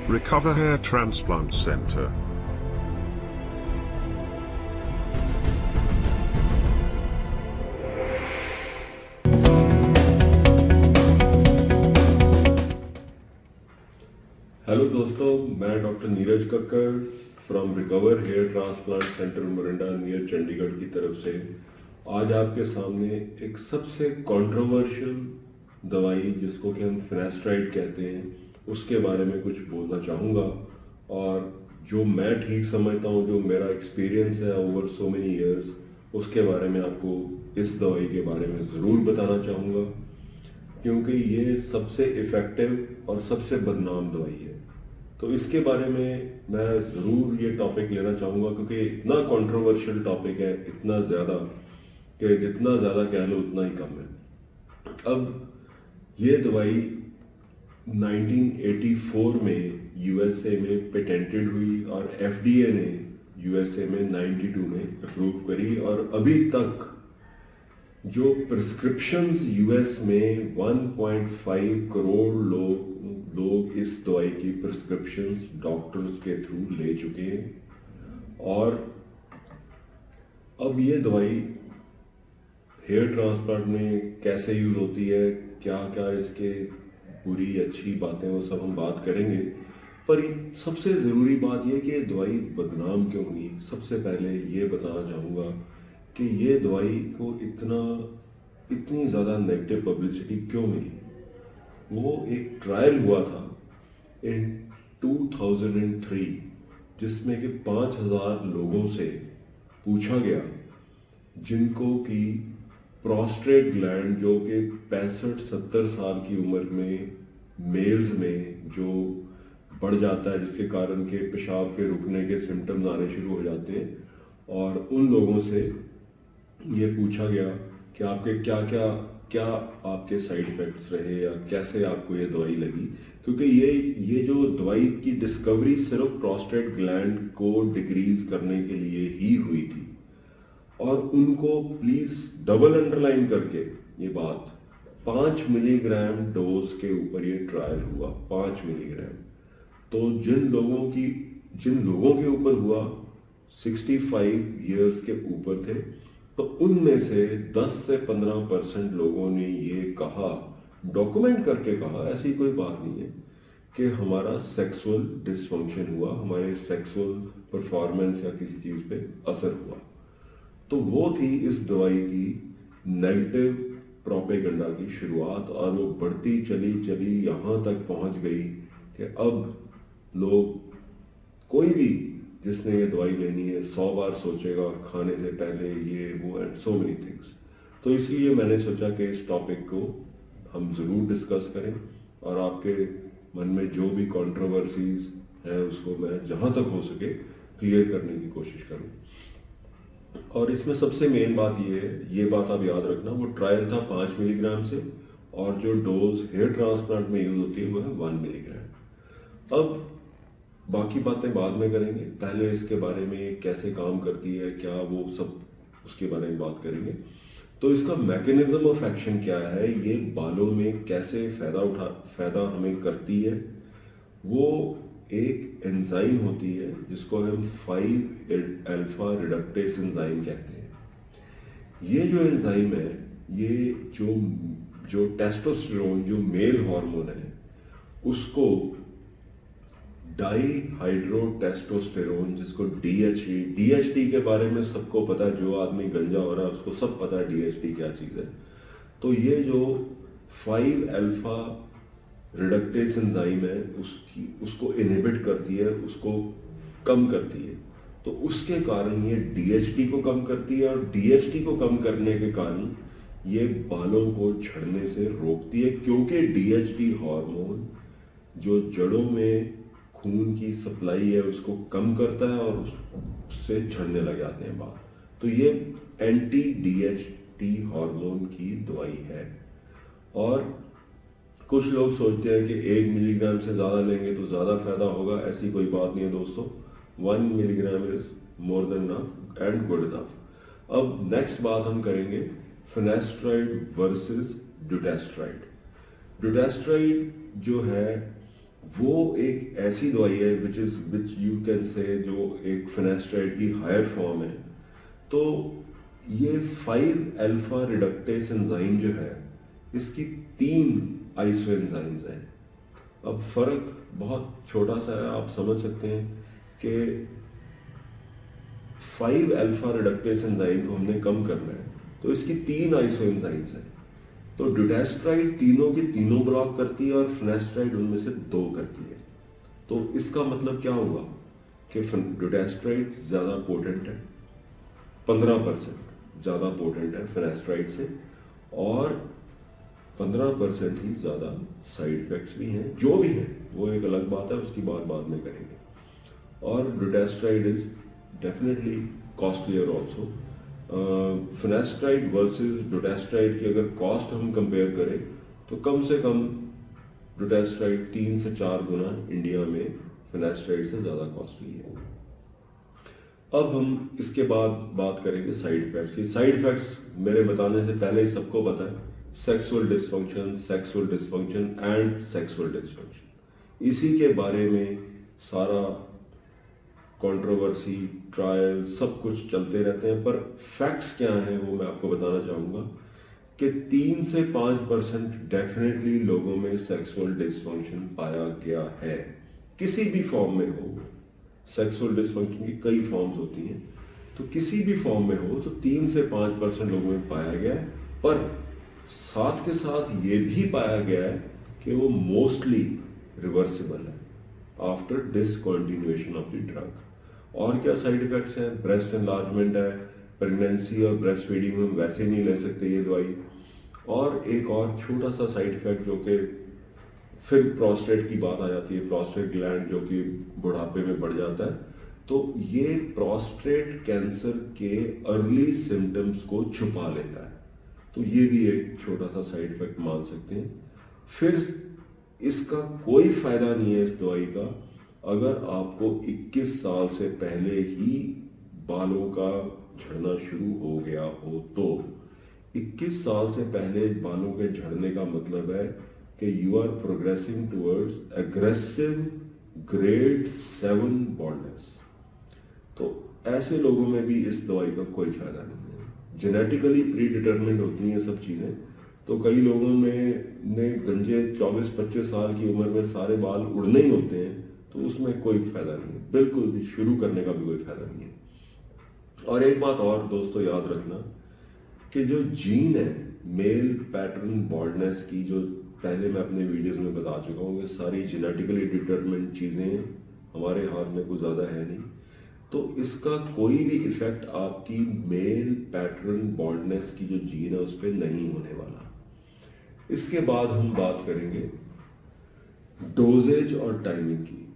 Recover Hair Transplant Center. Hello दोस्तों, मैं doctor Neeraj Kakkar from recover hair transplant Centre Morinda near Chandigarh की तरफ से आज आपके सामने एक सबसे कंट्रोवर्शियल दवाई जिसको कि हम फिनेस्ट्राइड कहते हैं उसके बारे में कुछ बोलना चाहूँगा। और जो मैं ठीक समझता हूँ, जो मेरा एक्सपीरियंस है ओवर सो मेनी इयर्स, उसके बारे में आपको इस दवाई के बारे में ज़रूर बताना चाहूँगा, क्योंकि ये सबसे इफ़ेक्टिव और सबसे बदनाम दवाई है। तो इसके बारे में मैं ज़रूर ये टॉपिक लेना चाहूँगा, क्योंकि इतना कंट्रोवर्शियल टॉपिक है, इतना ज़्यादा कि जितना ज़्यादा कह लो उतना ही कम है। अब ये दवाई 1984 में यूएसए में पेटेंटेड हुई और एफडीए ने यूएसए में 92 में अप्रूव करी, और अभी तक जो प्रिस्क्रिप्शंस यूएस में 1.5 करोड़ लोग इस दवाई की प्रिस्क्रिप्शंस डॉक्टर्स के थ्रू ले चुके हैं। और अब ये दवाई हेयर ट्रांसप्लांट में कैसे यूज होती है, क्या क्या इसके बुरी अच्छी बातें, वो सब हम बात करेंगे। पर सबसे ज़रूरी बात यह कि ये दवाई बदनाम क्यों हुई, सबसे पहले ये बताना चाहूँगा कि ये दवाई को इतनी ज़्यादा नेगेटिव पब्लिसिटी क्यों मिली। वो एक ट्रायल हुआ था इन 2003 जिसमें कि 5000 लोगों से पूछा गया जिनको कि प्रोस्टेट ग्लैंड, जो कि 65-70 साल की उम्र में मेल्स में जो बढ़ जाता है, जिसके कारण के पेशाब के रुकने के सिम्टम्स आने शुरू हो जाते हैं, और उन लोगों से ये पूछा गया कि आपके क्या आपके साइड इफेक्ट्स रहे या कैसे आपको ये दवाई लगी। क्योंकि ये जो दवाई की डिस्कवरी सिर्फ प्रोस्टेट ग्लैंड को डिक्रीज करने के लिए ही हुई थी, और उनको प्लीज डबल अंडरलाइन करके ये बात, 5 मिलीग्राम डोज के ऊपर ये ट्रायल हुआ। 5 मिलीग्राम। तो जिन लोगों के ऊपर हुआ 65 इयर्स के ऊपर थे, तो उनमें से 10 से 15% लोगों ने ये कहा, डॉक्यूमेंट करके कहा, ऐसी कोई बात नहीं है, कि हमारा सेक्सुअल डिसफंक्शन हुआ, हमारे सेक्सुअल परफॉर्मेंस या किसी चीज़ पे असर हुआ। तो वो थी इस दवाई की नेगेटिव प्रोपेगेंडा की शुरुआत, और वो बढ़ती चली यहाँ तक पहुँच गई कि अब लोग, कोई भी जिसने ये दवाई लेनी है 100 बार सोचेगा खाने से पहले, ये वो एंड सो मेनी थिंग्स। तो इसलिए मैंने सोचा कि इस टॉपिक को हम ज़रूर डिस्कस करें, और आपके मन में जो भी कंट्रोवर्सीज है उसको मैं जहाँ तक हो सके क्लियर करने की कोशिश करूँ। और इसमें सबसे मेन बात ये है, ये बात आप याद रखना, वो ट्रायल था 5 मिलीग्राम से, और जो डोज हेयर ट्रांसप्लांट में यूज होती है वो है 1 मिलीग्राम। अब बाकी बातें बाद में करेंगे, पहले इसके बारे में कैसे काम करती है, क्या वो सब, उसके बारे में बात करेंगे। तो इसका मैकेनिज्म ऑफ एक्शन क्या है, ये बालों में कैसे फायदा हमें करती है। वो एक एंजाइम होती है जिसको हम 5 अल्फा रिडक्टेस एंजाइम कहते हैं। ये जो एंजाइम है, ये जो टेस्टोस्टेरोन, जो मेल हार्मोन है, उसको डाईहाइड्रोटेस्टोस्टेरोन, जिसको डीएचटी के बारे में सबको पता है, जो आदमी गंजा हो रहा है उसको सब पता है डीएचटी क्या चीज़ है। तो ये जो 5 अल्फा रिडक्टेस एंजाइम है, उसको इनहिबिट करती है, उसको कम करती है। तो उसके कारण ये डीएचटी को कम करती है, और डीएचटी को कम करने के कारण ये बालों को झड़ने से रोकती है, क्योंकि डीएचटी हार्मोन जो जड़ों में खून की सप्लाई है उसको कम करता है, और उससे झड़ने लग जाते हैं बाल। तो ये एंटी डीएचटी हार्मोन की दवाई है। और कुछ लोग सोचते हैं कि 1 मिलीग्राम से ज़्यादा लेंगे तो ज़्यादा फायदा होगा, ऐसी कोई बात नहीं है दोस्तों। 1 milligram is more than enough and good enough. अब नेक्स्ट बात हम करेंगे फिनेस्ट्राइड वर्सेस ड्यूटेस्ट्राइड। ड्यूटेस्ट्राइड जो है वो एक ऐसी दवाई है विच यू कैन से जो एक फिनेस्ट्राइड की हायर फॉर्म है। तो ये 5 अल्फा रिडक्टेस एंजाइम जो है इसकी 3 आइसो एंजाइम्स हैं। अब फर्क बहुत छोटा सा है, आप समझ सकते हैं कि 5 अल्फा रिडक्टेस एंजाइम को हमने कम करना है तो इसकी 3 आइसो एंजाइम्स हैं। तो ड्यूटेस्ट्राइड तीनों की तीनों ब्लॉक करती है और फिनेस्ट्राइड उनमें से 2 करती है। तो इसका मतलब क्या हुआ कि ड्यूटेस्ट्राइड ज्यादा पोटेंट है, 15% ज्यादा पोटेंट है फिनेस्ट्राइड से, और 15% ही ज्यादा साइड इफेक्ट्स भी हैं। जो भी हैं वो एक अलग बात है, उसकी बात बाद में करेंगे। और dutasteride is definitely costlier also. Finasteride versus dutasteride की अगर कॉस्ट हम कंपेयर करें तो कम से कम ड्यूटेस्ट्राइड 3 से 4 गुना इंडिया में फिनेस्ट्राइड से ज्यादा कॉस्टली है। अब हम इसके बाद बात करेंगे साइड इफेक्ट्स की। साइड इफेक्ट्स मेरे बताने से पहले ही सबको पता है, sexual dysfunction and sexual dysfunction. इसी के बारे में सारा कंट्रोवर्सी, ट्रायल, सब कुछ चलते रहते हैं, पर फैक्ट्स क्या हैं वो मैं आपको बताना चाहूंगा कि 3 से 5% डेफिनेटली लोगों में सेक्सुअल डिस्फंक्शन पाया गया है, किसी भी फॉर्म में हो। सेक्सुअल डिस्फंक्शन की कई फॉर्म्स होती हैं, तो किसी भी फॉर्म में हो तो 3 से 5% लोगों में पाया गया है। पर साथ के साथ ये भी पाया गया है कि वो मोस्टली रिवर्सिबल है after discontinuation of the drug. और क्या साइड इफेक्ट्स हैं? ब्रेस्ट एनलार्जमेंट है, प्रेगनेंसी और ब्रेस्ट फीडिंग में वैसे नहीं ले सकते ये दवाई। और एक और छोटा सा साइड इफेक्ट जो कि फिर प्रोस्टेट की बात आ जाती है, प्रोस्टेट ग्लैंड जो कि बुढ़ापे में बढ़ जाता है, तो ये प्रोस्टेट कैंसर के अर्ली सिम्टम्स को छुपा लेता है। तो ये भी एक छोटा सा साइड इफेक्ट मान सकते हैं। फिर इसका कोई फायदा नहीं है इस दवाई का अगर आपको 21 साल से पहले ही बालों का झड़ना शुरू हो गया हो। तो 21 साल से पहले बालों के झड़ने का मतलब है कि you are progressing towards aggressive grade 7 baldness. तो ऐसे लोगों में भी इस दवाई का कोई फायदा नहीं है। जेनेटिकली प्री डिटरमिन्ड होती हैं सब चीजें। तो कई लोगों में ने गंजे 24-25 साल की उम्र में सारे बाल उड़ने ही होते हैं, तो उसमें कोई फायदा नहीं है, बिल्कुल भी शुरू करने का भी कोई फायदा नहीं है। और एक बात और दोस्तों याद रखना कि जो जीन है मेल पैटर्न बॉल्डनेस की, जो पहले मैं अपने वीडियोस में बता चुका हूँ, ये सारी जेनेटिकली डिटरमिन्ड चीजें हमारे हाथ में कुछ ज्यादा है नहीं। तो इसका कोई भी इफेक्ट आपकी मेल पैटर्न बॉल्डनेस की जो जीन है उस पर नहीं होने वाला। इसके बाद हम बात करेंगे डोजेज और टाइमिंग की।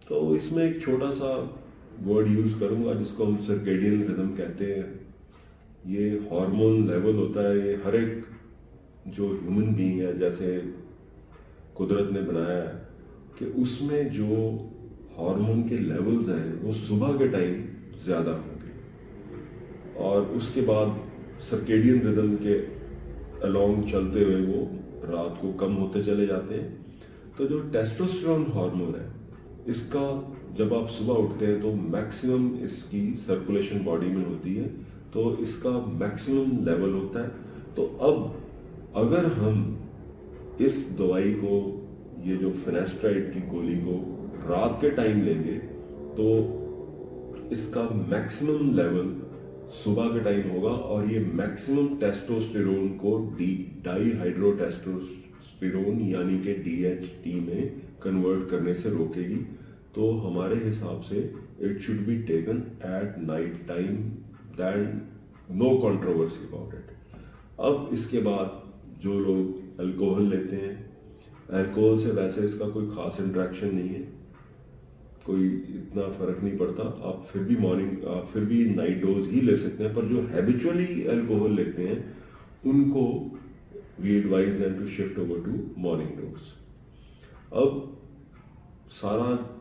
तो इसमें एक छोटा सा वर्ड यूज करूंगा जिसको हम सर्केडियन रिदम कहते हैं। ये हार्मोन लेवल होता है, ये हर एक जो ह्यूमन बीइंग है, जैसे कुदरत ने बनाया है कि उसमें जो हार्मोन के लेवल्स हैं वो सुबह के टाइम ज्यादा होंगे और उसके बाद सर्केडियन रिदम के अलोंग चलते हुए वो रात को कम होते चले जाते हैं। तो जो टेस्टोस्टेरोन हार्मोन है इसका जब आप सुबह उठते हैं तो मैक्सिमम इसकी सर्कुलेशन बॉडी में होती है, तो इसका मैक्सिमम लेवल होता है। तो अब अगर हम इस दवाई को, ये जो फिनेस्ट्राइड की गोली को रात के टाइम लेंगे तो इसका मैक्सिमम लेवल सुबह के टाइम होगा और ये मैक्सिमम टेस्टोस्टेरोन को डाईहाइड्रोटेस्टोस्टेरोन यानी कि DHT में कन्वर्ट करने से रोकेगी। तो हमारे हिसाब से it should be taken at night time, then no controversy about it. अब इसके बाद जो लोग अल्कोहल लेते हैं, अल्कोहल से वैसे इसका कोई खास इंटरेक्शन नहीं है, कोई इतना फर्क नहीं पड़ता। आप फिर भी नाइट डोज ही ले सकते हैं, पर जो हैबिचुअली अल्कोहल लेते हैं उनको we advise them to shift over to morning dose. अब सारा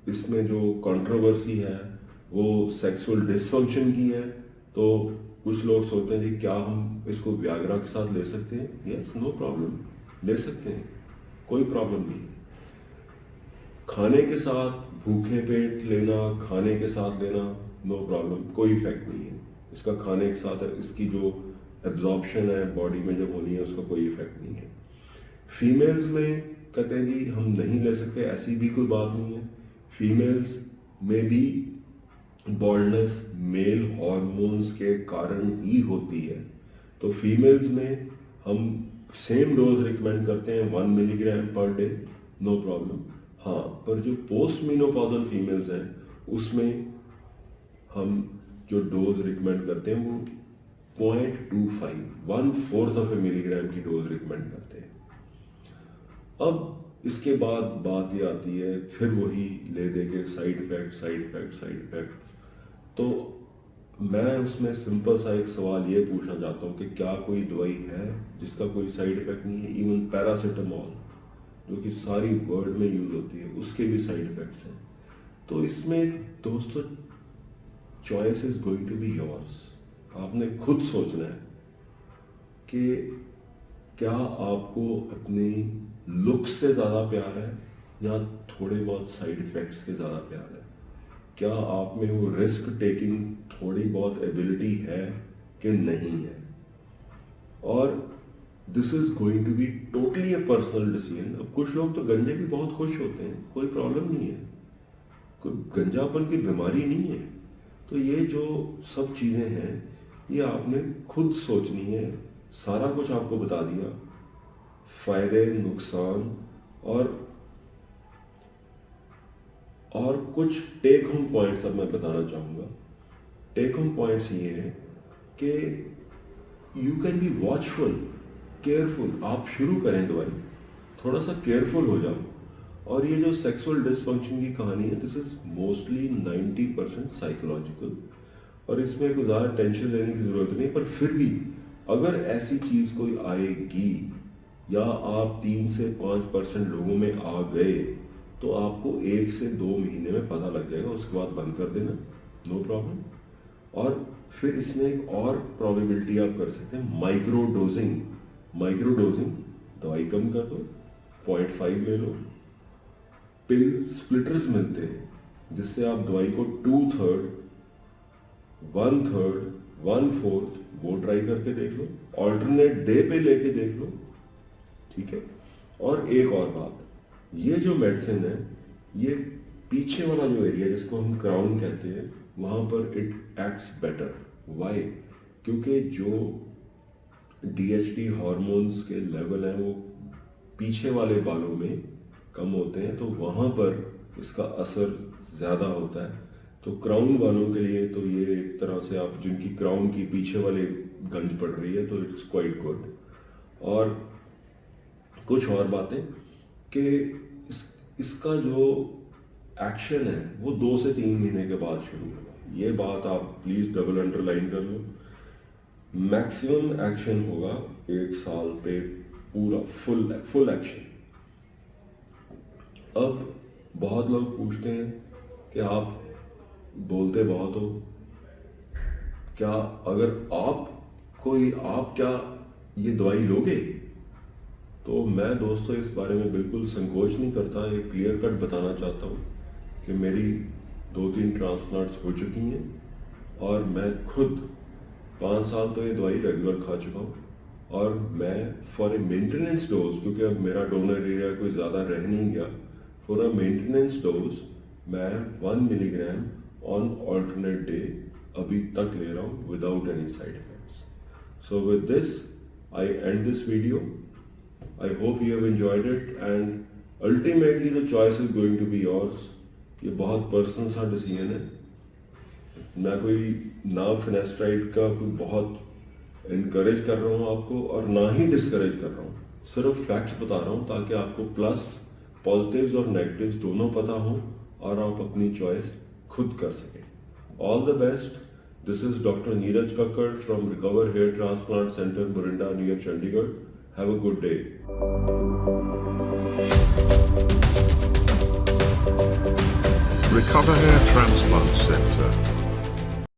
इसमें जो कंट्रोवर्सी है वो सेक्सुअल डिसफंक्शन की है। तो कुछ लोग सोचते हैं कि क्या हम इसको व्याग्रा के साथ ले सकते हैं? यस, नो प्रॉब्लम, ले सकते हैं, कोई प्रॉब्लम नहीं। खाने के साथ भूखे पेट लेना, खाने के साथ लेना, नो प्रॉब्लम, कोई इफेक्ट नहीं है इसका। खाने के साथ इसकी जो एब्जॉर्प्शन है बॉडी में जब होनी है उसका कोई इफेक्ट नहीं है। फीमेल्स में कहते हैं जी हम नहीं ले सकते, ऐसी भी कोई बात नहीं है। फीमेल्स में भी बॉल्डनेस मेल हॉर्मोन्स के कारण ही होती है, तो फीमेल्स में हम सेम डोज रिकमेंड करते हैं 1 milligram per day, no problem. हाँ, पर जो पोस्ट मीनोपॉजल फीमेल्स हैं उसमें हम जो डोज रिकमेंड करते हैं वो 0.25 1/4 ऑफ ए मिलीग्राम की डोज रिकमेंड करते हैं। अब इसके बाद बात ये आती है फिर वही ले दे के साइड इफेक्ट। तो मैं उसमें सिंपल सा एक सवाल ये पूछना चाहता हूँ कि क्या कोई दवाई है जिसका कोई साइड इफेक्ट नहीं है? इवन पैरासिटामॉल जो कि सारी वर्ल्ड में यूज होती है उसके भी साइड इफेक्ट्स हैं। तो इसमें दोस्तों choice is going to be yours. आपने खुद सोचना है कि क्या आपको अपनी लुक से ज़्यादा प्यार है या थोड़े बहुत साइड इफेक्ट्स के ज़्यादा प्यार है? क्या आप में वो रिस्क टेकिंग थोड़ी बहुत एबिलिटी है कि नहीं है? और this is going to be totally a personal decision. अब कुछ लोग तो गंजे भी बहुत खुश होते हैं, कोई प्रॉब्लम नहीं है, कोई गंजापन की बीमारी नहीं है। तो ये जो सब चीज़ें हैं ये आपने खुद सोचनी है। सारा कुछ आपको बता दिया, फायदे नुकसान और कुछ टेक होम पॉइंट्स अब मैं बताना चाहूँगा। टेक होम पॉइंट्स ये हैं कि you can be watchful, careful. आप शुरू करें दवाई, थोड़ा सा केयरफुल हो जाओ। और ये जो सेक्सुअल डिसफंक्शन की कहानी है, दिस इज मोस्टली 90% साइकोलॉजिकल, और इसमें कोई ज़्यादा टेंशन लेने की ज़रूरत नहीं। पर फिर भी अगर ऐसी चीज़ कोई आएगी या आप 3 से 5% लोगों में आ गए तो आपको 1 से 2 महीने में पता लग जाएगा, उसके बाद बंद कर देना, नो प्रॉब्लम। और फिर इसमें एक और प्रोबेबिलिटी आप कर सकते हैं, माइक्रो डोजिंग। दवाई कम कर दो, 0.5 ले लो। पिल स्प्लिटर्स मिलते हैं जिससे आप दवाई को 2/3, 1/3, 1/4 वो ट्राई करके देख लो, ऑल्टरनेट डे पे लेके देख लो, ठीक है। और एक और बात, ये जो मेडिसिन है ये पीछे वाला जो एरिया जिसको हम क्राउन कहते हैं वहां पर इट एक्ट्स बेटर। वाई? क्योंकि जो DHT हार्मोन्स के लेवल हैं वो पीछे वाले बालों में कम होते हैं, तो वहां पर इसका असर ज्यादा होता है। तो क्राउन वालों के लिए तो ये एक तरह से आप जिनकी क्राउन की पीछे वाले गंज पड़ रही है तो इट्स क्वाइट गुड। और कुछ और बातें कि इसका जो एक्शन है वो 2 से 3 महीने के बाद शुरू होगा। ये बात आप प्लीज डबल अंडरलाइन कर लो। मैक्सिमम एक्शन होगा 1 साल पे, पूरा फुल एक्शन। अब बहुत लोग पूछते हैं कि आप बोलते बहुत हो, क्या अगर आप क्या ये दवाई लोगे? तो मैं दोस्तों इस बारे में बिल्कुल संकोच नहीं करता, एक क्लियर कट बताना चाहता हूँ कि मेरी 2-3 ट्रांसप्लांट्स हो चुकी हैं और मैं खुद 5 साल तो ये दवाई रेगुलर खा चुका हूँ। और मैं फॉर ए मेंटेनेंस डोज, क्योंकि अब मेरा डोनर एरिया कोई ज़्यादा रह नहीं गया, फॉर अ मेंटेनेंस डोज मैं 1 मिलीग्राम ऑन ऑल्टरनेट डे अभी तक ले रहा हूँ without any side effects. So with this I and this video. I hope you have enjoyed it and ultimately the choice is going to be yours. ये बहुत personal सा decision है। मैं कोई ना फिनेस्ट्राइड का कोई बहुत इनकरेज कर रहा हूँ आपको और ना ही डिस्करेज कर रहा हूँ, सिर्फ फैक्ट्स बता रहा हूँ ताकि आपको प्लस पॉजिटिव्स और नेगेटिव्स दोनों पता हो और आप अपनी चॉइस खुद कर सकें। All the best. This is doctor Neeraj Kakkar from recover hair transplant centre, Morinda, near Chandigarh. Have a good day. Recover Hair Transplant Center.